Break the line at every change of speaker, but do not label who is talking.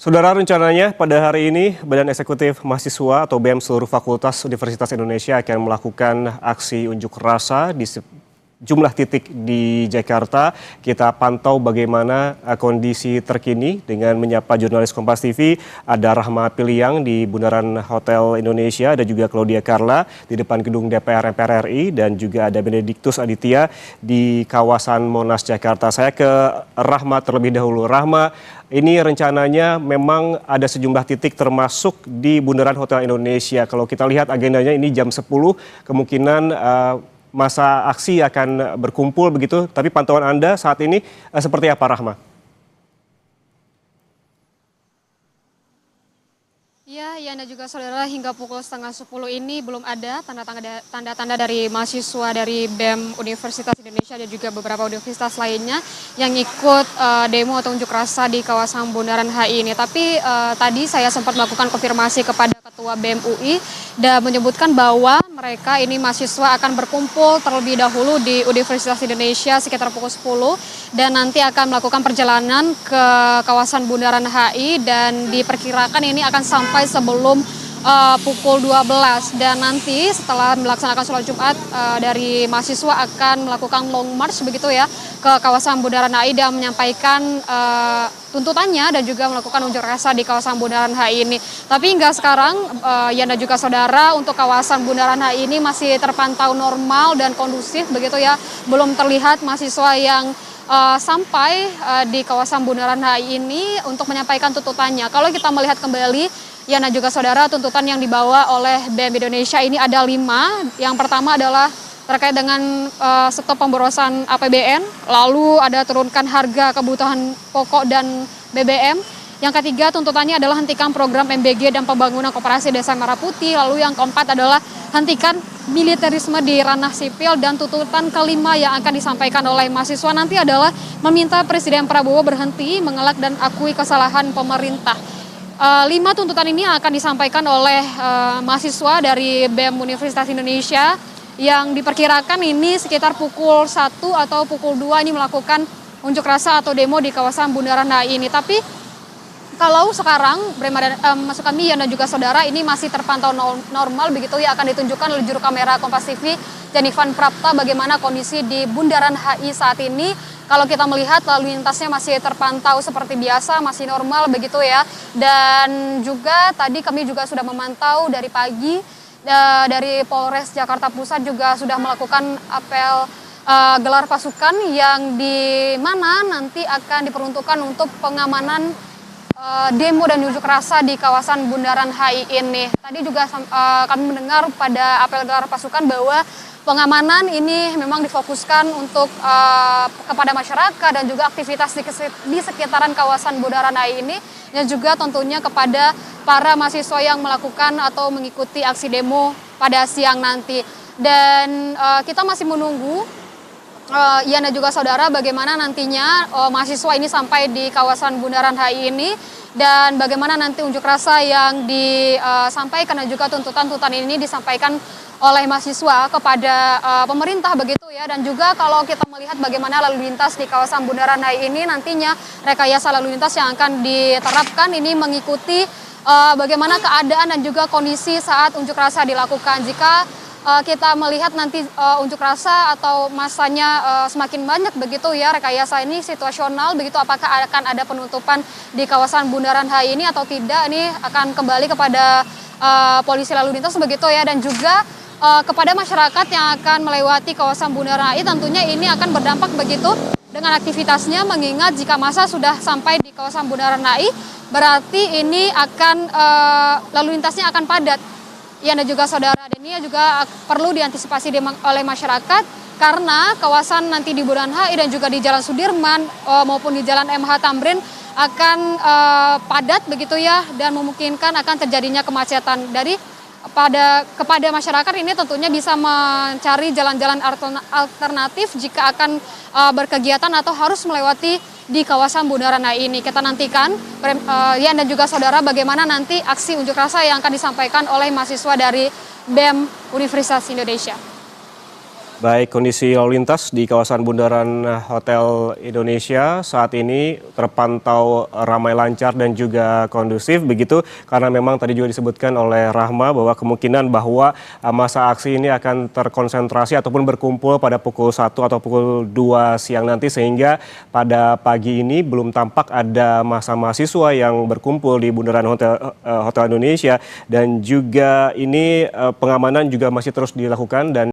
Saudara, rencananya pada hari ini Badan Eksekutif Mahasiswa atau BEM seluruh Fakultas Universitas Indonesia akan melakukan aksi unjuk rasa di sejumlah titik di Jakarta. Kita pantau bagaimana kondisi terkini dengan menyapa jurnalis Kompas TV. Ada Rahma Piliang di Bundaran Hotel Indonesia, ada juga Claudia Carla di depan gedung DPR MPR RI, dan juga ada Benediktus Aditya di kawasan Monas Jakarta. Saya ke Rahma terlebih dahulu. Rahma, ini rencananya memang ada sejumlah titik termasuk di Bundaran Hotel Indonesia. Kalau kita lihat agendanya ini jam 10, kemungkinan masa aksi akan berkumpul begitu. Tapi pantauan Anda saat ini seperti apa, Rahma?
Ya, Yana juga saudara, hingga pukul setengah 10 ini belum ada tanda-tanda dari mahasiswa dari BEM Universitas Indonesia dan juga beberapa universitas lainnya yang ikut demo atau unjuk rasa di kawasan Bundaran HI ini. Tapi tadi saya sempat melakukan konfirmasi kepada Ketua BEM UI dan menyebutkan bahwa mereka ini mahasiswa akan berkumpul terlebih dahulu di Universitas Indonesia sekitar pukul 10 dan nanti akan melakukan perjalanan ke kawasan Bundaran HI dan diperkirakan ini akan sampai sebelum pukul 12, dan nanti setelah melaksanakan sholat Jumat dari mahasiswa akan melakukan long march begitu ya ke kawasan Bundaran HI dan menyampaikan tuntutannya dan juga melakukan unjuk rasa di kawasan Bundaran HI ini. Tapi hingga sekarang Yana juga saudara, untuk kawasan Bundaran HI ini masih terpantau normal dan kondusif begitu ya. Belum terlihat mahasiswa yang sampai di kawasan Bundaran HI ini untuk menyampaikan tuntutannya. Kalau kita melihat kembali Yana juga saudara, tuntutan yang dibawa oleh BEM Indonesia ini ada 5. Yang pertama adalah terkait dengan stop pemborosan APBN, lalu ada turunkan harga kebutuhan pokok dan BBM. Yang ketiga tuntutannya adalah hentikan program MBG dan pembangunan koperasi Desa Merah Putih. Lalu yang keempat adalah hentikan militerisme di ranah sipil, dan tuntutan kelima yang akan disampaikan oleh mahasiswa nanti adalah meminta Presiden Prabowo berhenti mengelak dan akui kesalahan pemerintah. 5 tuntutan ini akan disampaikan oleh mahasiswa dari BEM Universitas Indonesia yang diperkirakan ini sekitar pukul 1 atau pukul 2 ini melakukan unjuk rasa atau demo di kawasan Bundaran HI ini. Tapi kalau sekarang masuk kami dan juga saudara, ini masih terpantau normal begitu ya, akan ditunjukkan oleh juru kamera Kompas TV Janivan Prapta bagaimana kondisi di Bundaran HI saat ini. Kalau kita melihat lalu lintasnya masih terpantau seperti biasa, masih normal begitu ya. Dan juga tadi kami juga sudah memantau dari pagi dari Polres Jakarta Pusat juga sudah melakukan apel gelar pasukan yang di mana nanti akan diperuntukkan untuk pengamanan demo dan unjuk rasa di kawasan Bundaran HI ini. Tadi juga kami mendengar pada apel gelar pasukan bahwa pengamanan ini memang difokuskan untuk kepada masyarakat dan juga aktivitas di sekitaran kawasan Bundaran HI ini, dan juga tentunya kepada para mahasiswa yang melakukan atau mengikuti aksi demo pada siang nanti. Dan kita masih menunggu Yana juga saudara bagaimana nantinya mahasiswa ini sampai di kawasan Bundaran HI ini, dan bagaimana nanti unjuk rasa yang disampaikan dan juga tuntutan-tuntutan ini disampaikan oleh mahasiswa kepada pemerintah begitu ya. Dan juga kalau kita melihat bagaimana lalu lintas di kawasan Bundaran HI ini, nantinya rekayasa lalu lintas yang akan diterapkan ini mengikuti bagaimana keadaan dan juga kondisi saat unjuk rasa dilakukan. Jika kita melihat nanti unjuk rasa atau masanya semakin banyak begitu ya, rekayasa ini situasional begitu, apakah akan ada penutupan di kawasan Bundaran HI ini atau tidak, ini akan kembali kepada polisi lalu lintas begitu ya. Dan juga kepada masyarakat yang akan melewati kawasan Bundaran HI, tentunya ini akan berdampak begitu dengan aktivitasnya, mengingat jika massa sudah sampai di kawasan Bundaran HI berarti ini akan lalu lintasnya akan padat. Ya, dan juga saudara, dan ini juga perlu diantisipasi oleh masyarakat karena kawasan nanti di Bundaran HI dan juga di Jalan Sudirman maupun di Jalan MH Tamrin akan padat begitu ya, dan memungkinkan akan terjadinya kemacetan. Kepada masyarakat ini tentunya bisa mencari jalan-jalan alternatif jika akan berkegiatan atau harus melewati di kawasan Bundaran HI ini. Kita nantikan Yan dan juga saudara bagaimana nanti aksi unjuk rasa yang akan disampaikan oleh mahasiswa dari BEM Universitas Indonesia.
Baik, kondisi lalu lintas di kawasan Bundaran Hotel Indonesia saat ini terpantau ramai lancar dan juga kondusif begitu karena memang tadi juga disebutkan oleh Rahma bahwa kemungkinan bahwa masa aksi ini akan terkonsentrasi ataupun berkumpul pada pukul 1 atau pukul 2 siang nanti sehingga pada pagi ini belum tampak ada massa mahasiswa yang berkumpul di Bundaran Hotel Indonesia dan juga ini pengamanan juga masih terus dilakukan dan